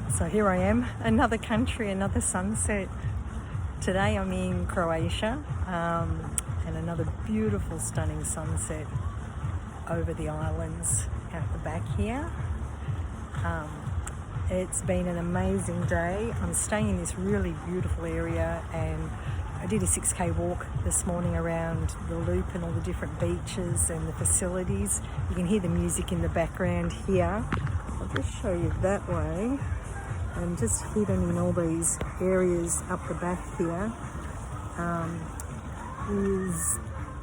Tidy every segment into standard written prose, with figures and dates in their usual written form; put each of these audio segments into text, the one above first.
So here I am, another country, another sunset. Today I'm in Croatia, and another beautiful, stunning sunset over the islands out the back here. It's been an amazing day. I'm staying in this really beautiful area, and I did a 6K walk this morning around the loop and all the different beaches and the facilities. You can hear the music in the background here. I'll just show you that way. And just hidden in all these areas up the back here is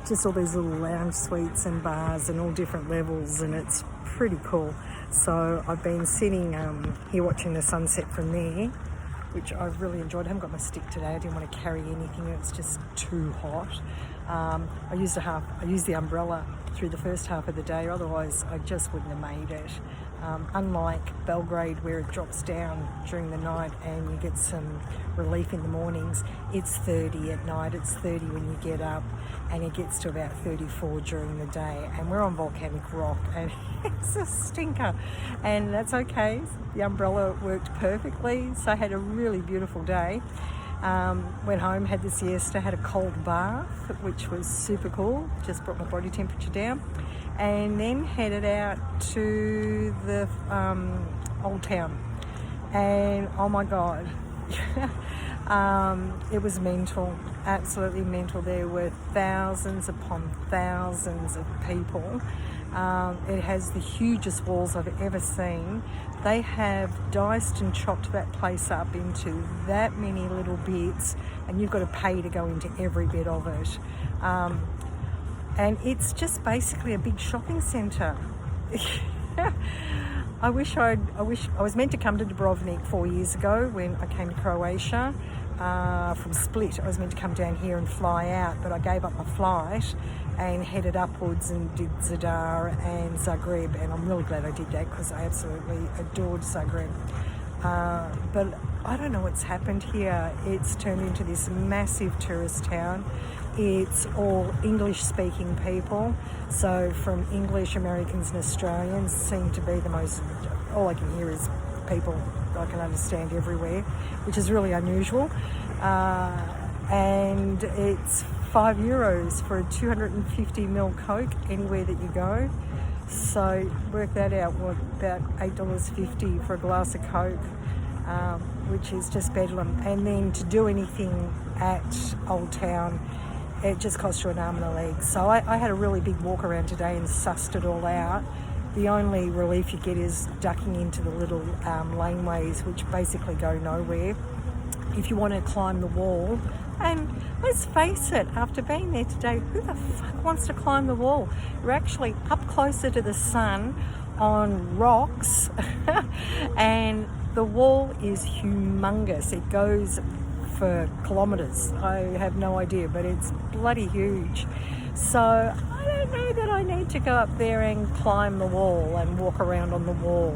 just all these little lounge suites and bars and all different levels, and it's pretty cool. So I've been sitting here watching the sunset from there, which I've really enjoyed. I haven't got my stick today. I didn't want to carry anything. It was just too hot. I used the umbrella through the first half of the day, otherwise I just wouldn't have made it. Unlike Belgrade, where it drops down during the night and you get some relief in the mornings, it's 30 at night, it's 30 when you get up, and it gets to about 34 during the day. And we're on volcanic rock and it's a stinker, and that's okay. The umbrella worked perfectly, so I had a really beautiful day. Went home, had the siesta, had a cold bath, which was super cool, just brought my body temperature down, and then headed out to the old town. And oh my God, it was mental, absolutely mental. There were thousands upon thousands of people. It has the hugest walls I've ever seen. They have diced and chopped that place up into that many little bits, and you've got to pay to go into every bit of it. And it's just basically a big shopping centre. I was meant to come to Dubrovnik 4 years ago when I came to Croatia from Split. I was meant to come down here and fly out, but I gave up my flight and headed upwards and did Zadar and Zagreb, and I'm really glad I did that because I absolutely adored Zagreb. But I don't know what's happened here. It's turned into this massive tourist town. It's all English-speaking people. So from English, Americans and Australians seem to be the most, all I can hear is people I can understand everywhere, which is really unusual. And it's €5 for a 250ml Coke anywhere that you go. So work that out, about $8.50 for a glass of Coke, which is just bedlam. And then to do anything at Old Town, it just costs you an arm and a leg. So I had a really big walk around today and sussed it all out. The only relief you get is ducking into the little laneways, which basically go nowhere. If you want to climb the wall, and let's face it, after being there today, who the fuck wants to climb the wall? You're actually up closer to the sun on rocks, and the wall is humongous. It goes for kilometres. I have no idea, but it's bloody huge. So I don't know that I need to go up there and climb the wall and walk around on the wall.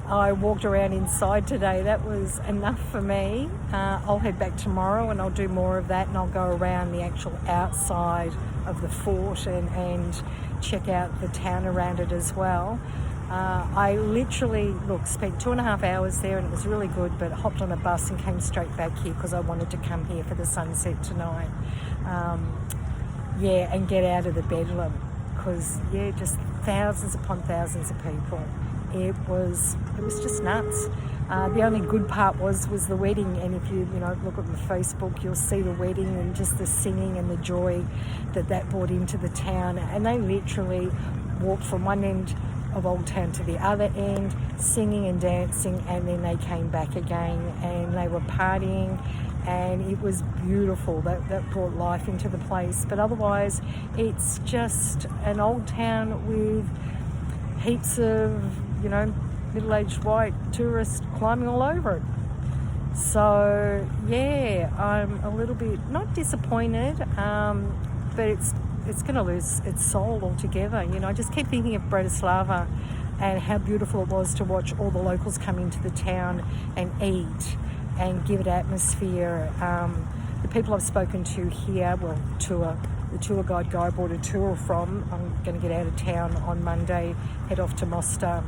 I walked around inside today. That was enough for me. I'll head back tomorrow and I'll do more of that, and I'll go around the actual outside of the fort and check out the town around it as well. I literally, spent 2.5 hours there, and it was really good, but hopped on a bus and came straight back here because I wanted to come here for the sunset tonight. And get out of the bedlam, because just thousands upon thousands of people. It was just nuts. The only good part was the wedding, and if you look at my Facebook, you'll see the wedding and just the singing and the joy that brought into the town. And they literally walked from one end of Old Town to the other end, singing and dancing, and then they came back again and they were partying, and it was beautiful. That brought life into the place. But otherwise, it's just an old town with heaps of middle-aged white tourists climbing all over it. So I'm a little bit not disappointed, but it's going to lose its soul altogether. I just keep thinking of Bratislava and how beautiful it was to watch all the locals come into the town and eat and give it atmosphere. The people I've spoken to here, the tour guide guy I bought a tour from. I'm going to get out of town on Monday, head off to Mostar.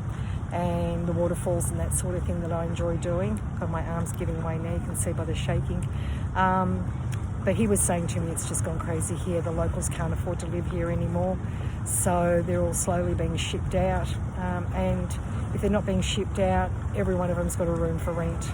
and the waterfalls and that sort of thing that I enjoy doing. Got my arms giving way now, you can see by the shaking. But he was saying to me, it's just gone crazy here. The locals can't afford to live here anymore. So they're all slowly being shipped out. And if they're not being shipped out, every one of them's got a room for rent.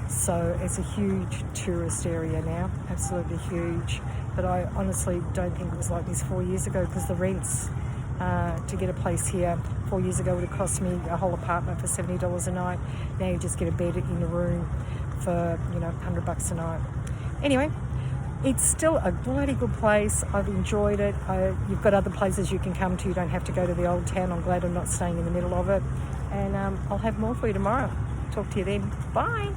So it's a huge tourist area now, absolutely huge. But I honestly don't think it was like this 4 years ago, because the rents to get a place here 4 years ago would have cost me a whole apartment for $70 a night. Now you just get a bed in a room for, $100 a night. Anyway, it's still a bloody good place. I've enjoyed it. You've got other places you can come to. You don't have to go to the old town. I'm glad I'm not staying in the middle of it. And I'll have more for you tomorrow. Talk to you then. Bye.